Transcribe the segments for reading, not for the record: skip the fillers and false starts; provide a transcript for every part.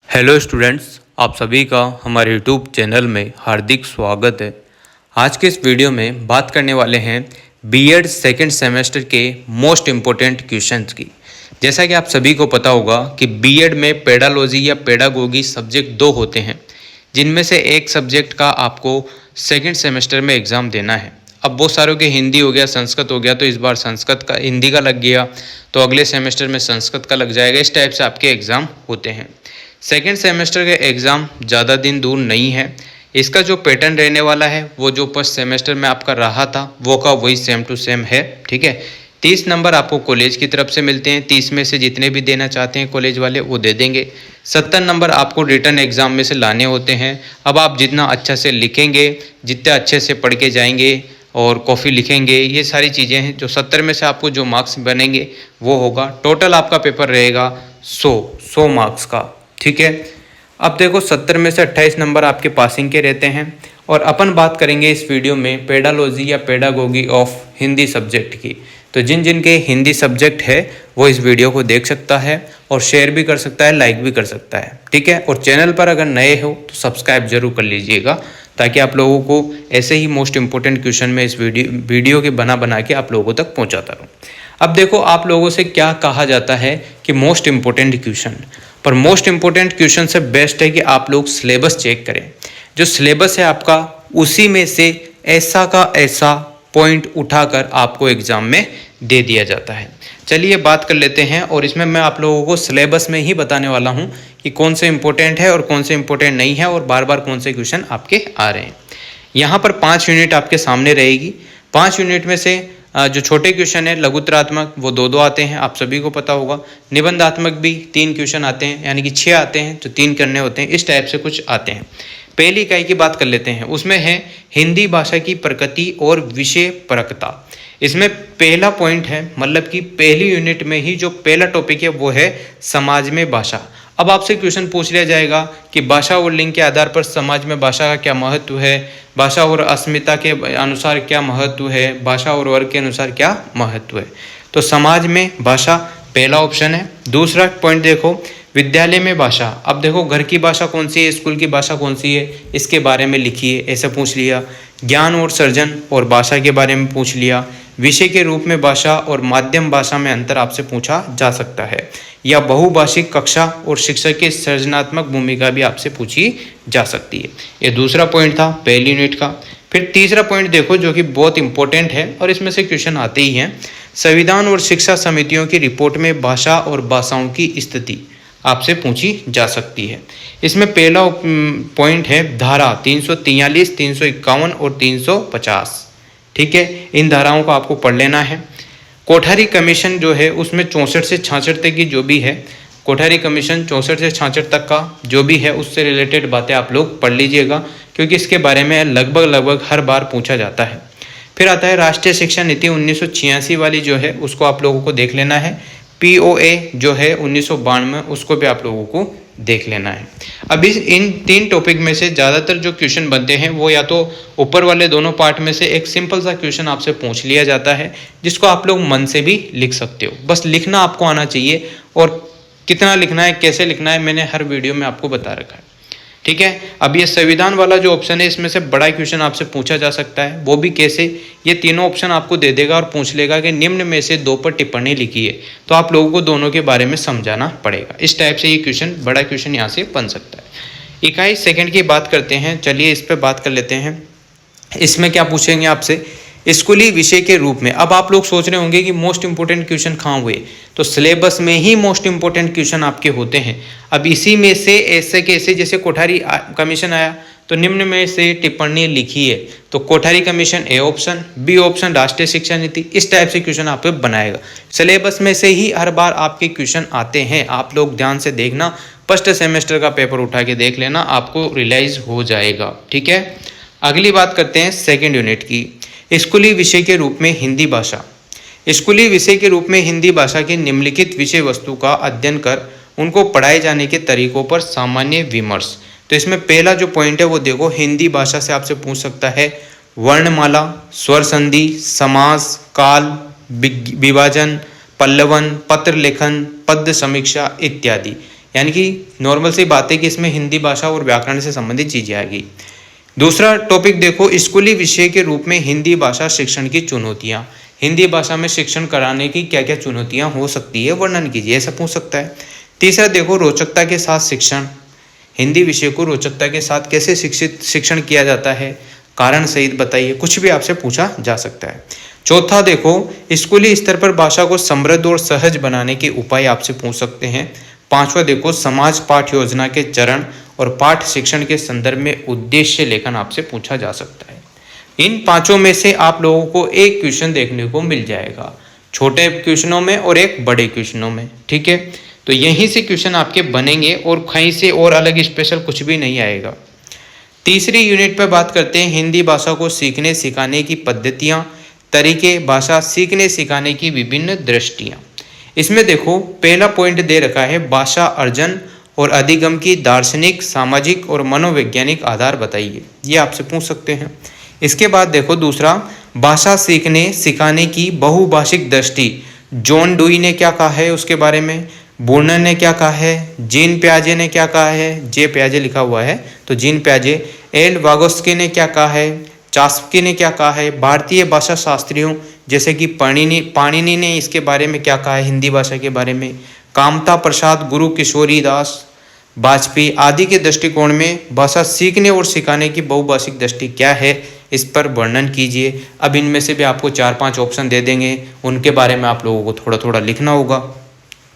Hello students, आप सभी का हमारे यूट्यूब चैनल में हार्दिक स्वागत है। आज के इस वीडियो में बात करने वाले हैं बीएड सेकंड सेमेस्टर के मोस्ट इम्पोर्टेंट क्वेश्चंस की। जैसा कि आप सभी को पता होगा कि बीएड में पेडालॉजी या पेडागोगी सब्जेक्ट दो होते हैं, जिनमें से एक सब्जेक्ट का आपको सेकंड सेमेस्टर में एग्ज़ाम देना है। अब बहुत सारों के हिंदी हो गया, संस्कृत हो गया, तो इस बार संस्कृत का हिंदी का लग गया तो अगले सेमेस्टर में संस्कृत का लग जाएगा। इस टाइप से आपके एग्ज़ाम होते हैं। सेकेंड सेमेस्टर का एग्ज़ाम ज़्यादा दिन दूर नहीं है। इसका जो पैटर्न रहने वाला है वो जो फर्स्ट सेमेस्टर में आपका रहा था वो का वही सेम टू सेम है। ठीक है, 30 नंबर आपको कॉलेज की तरफ से मिलते हैं। 30 में से जितने भी देना चाहते हैं कॉलेज वाले वो दे देंगे। 70 नंबर आपको रिटर्न एग्ज़ाम में से लाने होते हैं। अब आप जितना अच्छा से लिखेंगे, जितने अच्छे से पढ़ के जाएंगे और कॉफ़ी लिखेंगे, ये सारी चीज़ें हैं। जो 70 में से आपको जो मार्क्स बनेंगे वो होगा। टोटल आपका पेपर रहेगा 100 मार्क्स का। ठीक है, अब देखो 70 में से 28 नंबर आपके पासिंग के रहते हैं। और अपन बात करेंगे इस वीडियो में पेडालॉजी या पेडागोगी ऑफ हिंदी सब्जेक्ट की। तो जिन जिन के हिंदी सब्जेक्ट है वो इस वीडियो को देख सकता है और शेयर भी कर सकता है, लाइक भी कर सकता है। ठीक है, और चैनल पर अगर नए हो तो सब्सक्राइब जरूर कर लीजिएगा, ताकि आप लोगों को ऐसे ही मोस्ट इंपॉर्टेंट क्वेश्चन में इस वीडियो के बना के आप लोगों तक पहुंचाता रहूँ। अब देखो, आप लोगों से क्या कहा जाता है कि मोस्ट इंपॉर्टेंट क्वेश्चन, पर मोस्ट इंपॉर्टेंट क्वेश्चन से बेस्ट है कि आप लोग सिलेबस चेक करें। जो सिलेबस है आपका, उसी में से ऐसा का ऐसा पॉइंट उठाकर आपको एग्जाम में दे दिया जाता है। चलिए बात कर लेते हैं, और इसमें मैं आप लोगों को सिलेबस में ही बताने वाला हूं कि कौन से इंपॉर्टेंट है और कौन से इंपॉर्टेंट नहीं है, और बार बार कौन से क्वेश्चन आपके आ रहे हैं। यहाँ पर 5 यूनिट आपके सामने रहेगी। 5 यूनिट में से जो छोटे क्वेश्चन है लघुत्तरात्मक वो 2 आते हैं, आप सभी को पता होगा। निबंधात्मक भी 3 क्वेश्चन आते हैं, यानी कि 6 आते हैं, तो 3 करने होते हैं। इस टाइप से कुछ आते हैं। पहली इकाई की बात कर लेते हैं, उसमें है हिंदी भाषा की प्रकृति और विषय परकता। इसमें पहला पॉइंट है, मतलब कि पहली यूनिट में ही जो पहला टॉपिक है वो है समाज में भाषा। अब आपसे क्वेश्चन पूछ लिया जाएगा कि भाषा और लिंग के आधार पर समाज में भाषा का क्या महत्व है, भाषा और अस्मिता के अनुसार क्या महत्व है, भाषा और वर्ग के अनुसार क्या महत्व है। तो समाज में भाषा पहला ऑप्शन है। दूसरा पॉइंट देखो, विद्यालय में भाषा। अब देखो, घर की भाषा कौन सी है, स्कूल की भाषा कौन सी है, इसके बारे में लिखिए, ऐसा पूछ लिया। ज्ञान और सृजन और भाषा के बारे में पूछ लिया। विषय के रूप में भाषा और माध्यम भाषा में अंतर आपसे पूछा जा सकता है, या बहुभाषिक कक्षा और शिक्षक की सृजनात्मक भूमिका भी आपसे पूछी जा सकती है। ये दूसरा पॉइंट था पहली यूनिट का। फिर तीसरा पॉइंट देखो, जो कि बहुत इंपॉर्टेंट है और इसमें से क्वेश्चन आते ही हैं। संविधान और शिक्षा समितियों की रिपोर्ट में भाषा और भाषाओं की स्थिति आपसे पूछी जा सकती है। इसमें पहला पॉइंट है धारा 343, 351 और 350। ठीक है, इन धाराओं को आपको पढ़ लेना है। कोठारी कमीशन जो है उसमें 64 से 66 तक की जो भी है, कोठारी कमीशन 64 से 66 तक का जो भी है उससे रिलेटेड बातें आप लोग पढ़ लीजिएगा, क्योंकि इसके बारे में लगभग हर बार पूछा जाता है। फिर आता है राष्ट्रीय शिक्षा नीति 1986 वाली जो है, उसको आप लोगों को देख लेना है। POA जो है 1992, उसको भी आप लोगों को देख लेना है। अभी इन 3 टॉपिक में से ज़्यादातर जो क्वेश्चन बनते हैं वो या तो ऊपर वाले दोनों पार्ट में से एक सिंपल सा क्वेश्चन आपसे पूछ लिया जाता है, जिसको आप लोग मन से भी लिख सकते हो। बस लिखना आपको आना चाहिए, और कितना लिखना है, कैसे लिखना है, मैंने हर वीडियो में आपको बता रखा है। ठीक है, अब ये संविधान वाला जो ऑप्शन है, इसमें से बड़ा क्वेश्चन आपसे पूछा जा सकता है। वो भी कैसे, ये तीनों ऑप्शन आपको दे देगा और पूछ लेगा कि निम्न में से 2 पर टिप्पणी लिखी है, तो आप लोगों को दोनों के बारे में समझाना पड़ेगा। इस टाइप से ये क्वेश्चन, बड़ा क्वेश्चन यहाँ से बन सकता है। इकाई सेकंड की बात करते हैं, चलिए इस पर बात कर लेते हैं। इसमें क्या पूछेंगे आपसे, स्कूली विषय के रूप में। अब आप लोग सोच रहे होंगे कि मोस्ट इंपोर्टेंट क्वेश्चन कहाँ हुए, तो सिलेबस में ही मोस्ट इंपोर्टेंट क्वेश्चन आपके होते हैं। अब इसी में से ऐसे कैसे, जैसे कोठारी कमीशन आया तो निम्न में से टिप्पणी लिखी है, तो Kothari commission A option, B option राष्ट्रीय शिक्षा नीति। इस टाइप से क्वेश्चन आप बनाएगा। सिलेबस में से ही हर बार आपके क्वेश्चन आते हैं। आप लोग ध्यान से देखना, फर्स्ट सेमेस्टर का पेपर उठा के देख लेना, आपको रियलाइज हो जाएगा। ठीक है, अगली बात करते हैं सेकेंड यूनिट की, स्कूली विषय के रूप में हिंदी भाषा। स्कूली विषय के रूप में हिंदी भाषा की निम्नलिखित विषय वस्तु का अध्ययन कर उनको पढ़ाए जाने के तरीकों पर सामान्य विमर्श। तो इसमें पहला जो पॉइंट है वो देखो, हिंदी भाषा से आपसे पूछ सकता है वर्णमाला, स्वर संधि, समास, काल, विभाजन, पल्लवन, पत्र लेखन, पद्य समीक्षा इत्यादि। यानी कि नॉर्मल सी बात है कि इसमें हिंदी भाषा और व्याकरण से संबंधित चीजें आ गई। दूसरा टॉपिक देखो, स्कूली विषय के रूप में हिंदी भाषा शिक्षण की चुनौतियां। हिंदी भाषा में शिक्षण कराने की क्या क्या चुनौतियां हो सकती है, वर्णन कीजिए, ऐसा पूछ सकता है। तीसरा देखो, रोचकता के साथ शिक्षण। हिंदी विषय को रोचकता के साथ कैसे शिक्षण किया जाता है, कारण सहित बताइए, कुछ भी आपसे पूछा जा सकता है। चौथा देखो, स्कूली स्तर पर भाषा को समृद्ध और सहज बनाने के उपाय आपसे पूछ सकते हैं। पांचवा देखो, समाज पाठ योजना के चरण और पाठ शिक्षण के संदर्भ में उद्देश्य लेखन आपसे पूछा जा सकता है। इन पांचों में से आप लोगों को एक क्वेश्चन देखने को मिल जाएगा, छोटे क्वेश्चनों में और एक बड़े क्वेश्चनों में, ठीक है। तो यहीं से क्वेश्चन आपके बनेंगे और कहीं से और अलग स्पेशल कुछ भी नहीं आएगा। तीसरी यूनिट पर बात करते हैं हिंदी भाषा को सीखने सिखाने की पद्धतियां, तरीके, भाषा सीखने सिखाने की विभिन्न दृष्टियां। इसमें देखो पहला पॉइंट दे रखा है, भाषा अर्जन और अधिगम की दार्शनिक, सामाजिक और मनोवैज्ञानिक आधार बताइए, ये आपसे पूछ सकते हैं। इसके बाद देखो दूसरा, भाषा सीखने सिखाने की बहुभाषिक दृष्टि, जॉन डुई ने क्या कहा है उसके बारे में, बूर्नर ने क्या कहा है, जीन प्याजे ने क्या कहा है, जे प्याजे लिखा हुआ है तो जीन प्याजे, एल वागोस्की ने क्या कहा है, चास्की ने क्या कहा है, भारतीय भाषा शास्त्रियों जैसे कि पाणिनि ने इसके बारे में क्या कहा है, हिंदी भाषा के बारे में, कामता प्रसाद, गुरु किशोरी दास, वाजपेयी आदि के दृष्टिकोण में भाषा सीखने और सिखाने की बहुभाषिक दृष्टि क्या है, इस पर वर्णन कीजिए। अब इनमें से भी आपको 4-5 ऑप्शन दे देंगे, उनके बारे में आप लोगों को थोड़ा थोड़ा लिखना होगा,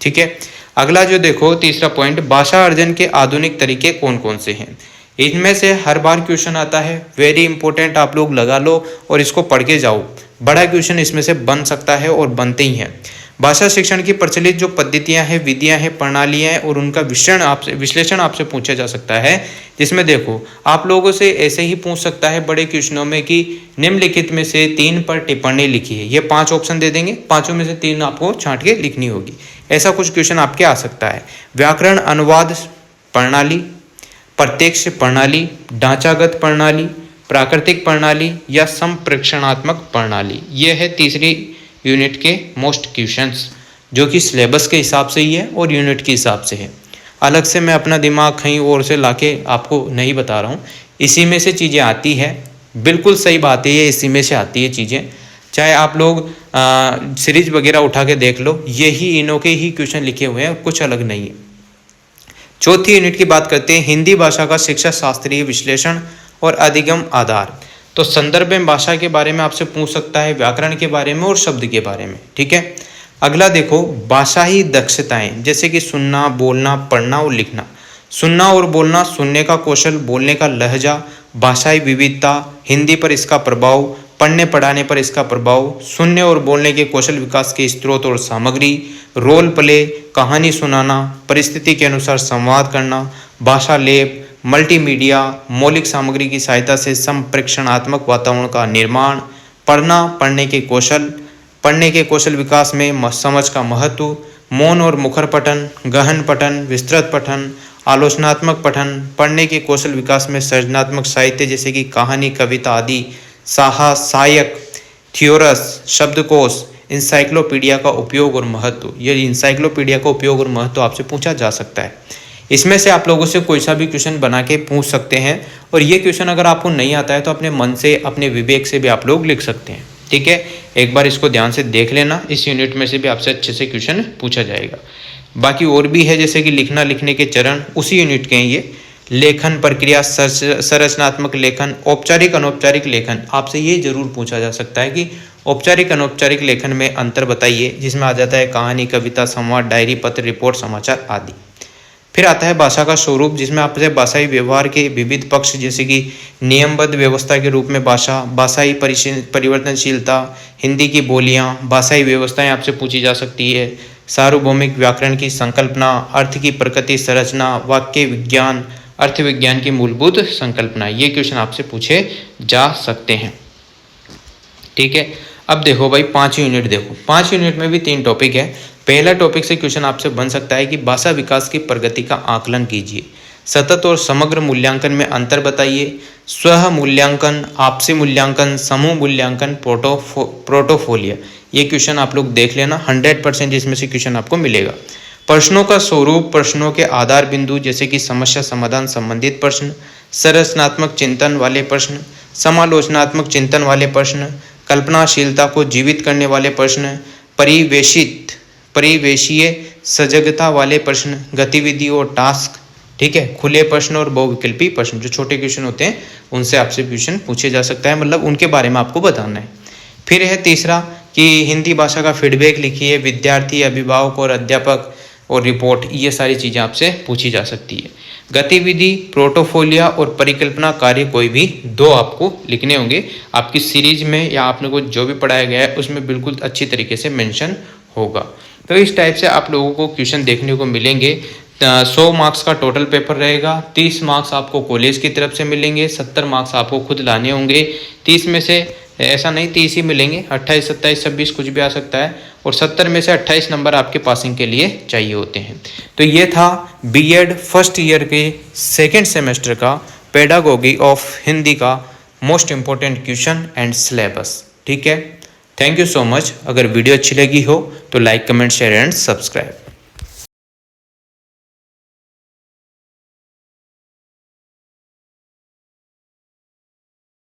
ठीक है। अगला जो देखो तीसरा पॉइंट, भाषा अर्जन के आधुनिक तरीके कौन कौन से हैं। इनमें से हर बार क्वेश्चन आता है, वेरी इंपॉर्टेंट, आप लोग लगा लो और इसको पढ़ के जाओ। बड़ा क्वेश्चन इसमें से बन सकता है और बनते ही हैं। भाषा शिक्षण की प्रचलित जो पद्धतियां हैं, विधियां हैं, प्रणालियां हैं और उनका विश्लेषण आपसे पूछा जा सकता है। जिसमें देखो आप लोगों से ऐसे ही पूछ सकता है बड़े क्वेश्चनों में कि निम्नलिखित में से 3 पर टिप्पणी लिखी है, ये 5 ऑप्शन दे देंगे, 5 में से 3 आपको छांट के लिखनी होगी, ऐसा कुछ क्वेश्चन आपके आ सकता है। व्याकरण अनुवाद प्रणाली, प्रत्यक्ष प्रणाली, ढांचागत प्रणाली, प्राकृतिक प्रणाली या संप्रेक्षणात्मक प्रणाली, ये है तीसरी यूनिट के मोस्ट क्वेश्चंस, जो कि सिलेबस के हिसाब से ही है और यूनिट के हिसाब से है। अलग से मैं अपना दिमाग कहीं और से लाके आपको नहीं बता रहा हूँ, इसी में से चीज़ें आती है, बिल्कुल सही बात है, ये इसी में से आती है चीज़ें। चाहे आप लोग सीरीज वगैरह उठा के देख लो, यही इनों के ही क्वेश्चन लिखे हुए हैं, कुछ अलग नहीं है। चौथी यूनिट की बात करते हैं, हिंदी भाषा का शिक्षा शास्त्रीय विश्लेषण और अधिगम आधार। तो संदर्भ में भाषा के बारे में आपसे पूछ सकता है, व्याकरण के बारे में और शब्द के बारे में, ठीक है। अगला देखो, भाषाई दक्षताएं, जैसे कि सुनना, बोलना, पढ़ना और लिखना। सुनना और बोलना, सुनने का कौशल, बोलने का लहजा, भाषाई विविधता, हिंदी पर इसका प्रभाव, पढ़ने पढ़ाने पर इसका प्रभाव, सुनने और बोलने के कौशल विकास के स्रोत और सामग्री, रोल प्ले, कहानी सुनाना, परिस्थिति के अनुसार संवाद करना, भाषा लेप, मल्टीमीडिया, मौलिक सामग्री की सहायता से संप्रेक्षणात्मक वातावरण का निर्माण, पढ़ना, पढ़ने के कौशल विकास में समझ का महत्व, मौन और मुखर पठन, गहन पठन, विस्तृत पठन, आलोचनात्मक पठन, पढ़ने के कौशल विकास में सृजनात्मक साहित्य जैसे कि कहानी, कविता आदि, सहायक, थियोरस, शब्दकोश, इंसाइक्लोपीडिया का उपयोग और महत्व। ये इंसाइक्लोपीडिया का उपयोग और महत्व आपसे पूछा जा सकता है। इसमें से आप लोगों से कोई सा भी क्वेश्चन बना के पूछ सकते हैं, और ये क्वेश्चन अगर आपको नहीं आता है तो अपने मन से, अपने विवेक से भी आप लोग लिख सकते हैं, ठीक है। एक बार इसको ध्यान से देख लेना, इस यूनिट में से भी आपसे अच्छे से क्वेश्चन पूछा जाएगा। बाकी और भी है, जैसे कि लिखना, लिखने के चरण, उसी यूनिट के हैं ये। लेखन प्रक्रिया, संरचनात्मक लेखन, औपचारिक अनौपचारिक लेखन, आपसे ये जरूर पूछा जा सकता है कि औपचारिक अनौपचारिक लेखन में अंतर बताइए, जिसमें आ जाता है कहानी, कविता, संवाद, डायरी, पत्र, रिपोर्ट, समाचार आदि। फिर आता है भाषा का स्वरूप, जिसमें आपसे भाषाई व्यवहार के विविध पक्ष जैसे कि नियमबद्ध व्यवस्था के रूप में भाषा, भाषाई परिवर्तनशीलता, हिंदी की बोलियां, भाषाई व्यवस्थाएं आपसे पूछी जा सकती है, सार्वभौमिक व्याकरण की संकल्पना, अर्थ की प्रकृति, संरचना, वाक्य विज्ञान, अर्थ विज्ञान की मूलभूत संकल्पना, ये क्वेश्चन आपसे पूछे जा सकते हैं, ठीक है। अब देखो भाई 5 यूनिट देखो, 5 यूनिट में भी 3 टॉपिक है। पहला टॉपिक से क्वेश्चन आपसे बन सकता है कि भाषा विकास की प्रगति का आकलन कीजिए, सतत और समग्र मूल्यांकन में अंतर बताइए, स्व मूल्यांकन, आपसी मूल्यांकन, समूह मूल्यांकन, पोर्टफोलियो, ये क्वेश्चन आप लोग देख लेना, 100% इसमें से क्वेश्चन आपको मिलेगा। प्रश्नों का स्वरूप, प्रश्नों के आधार बिंदु जैसे कि समस्या समाधान संबंधित प्रश्न, संरचनात्मक चिंतन वाले प्रश्न, समालोचनात्मक चिंतन वाले प्रश्न, कल्पनाशीलता को जीवित करने वाले प्रश्न, परिवेशीय सजगता वाले प्रश्न, गतिविधि और टास्क, ठीक है, खुले प्रश्न और बहुविकल्पी प्रश्न, जो छोटे क्वेश्चन होते हैं उनसे आपसे क्वेश्चन पूछे जा सकता है, मतलब उनके बारे में आपको बताना है। फिर है तीसरा कि हिंदी भाषा का फीडबैक लिखिए, विद्यार्थी, अभिभावक और अध्यापक और रिपोर्ट, ये सारी चीज़ें आपसे पूछी जा सकती है। गतिविधि, पोर्टफोलियो और परिकल्पना कार्य कोई भी 2 आपको लिखने होंगे। आपकी सीरीज में या आपने को जो भी पढ़ाया गया है उसमें बिल्कुल अच्छी तरीके से मेंशन होगा। तो इस टाइप से आप लोगों को क्वेश्चन देखने को मिलेंगे। 100 मार्क्स का टोटल पेपर रहेगा। 30 मार्क्स आपको कॉलेज की तरफ से मिलेंगे, 70 मार्क्स आपको खुद लाने होंगे। 30 में से ऐसा नहीं 30 ही मिलेंगे, 28, 27, 26 कुछ भी आ सकता है, और 70 में से 28 नंबर आपके पासिंग के लिए चाहिए होते हैं। तो ये था बीएड फर्स्ट ईयर के सेकेंड सेमेस्टर का पेडागोगी ऑफ हिंदी का most important question and syllabus. ठीक है, थैंक यू सो मच। अगर वीडियो अच्छी लगी हो तो like, comment, share and subscribe.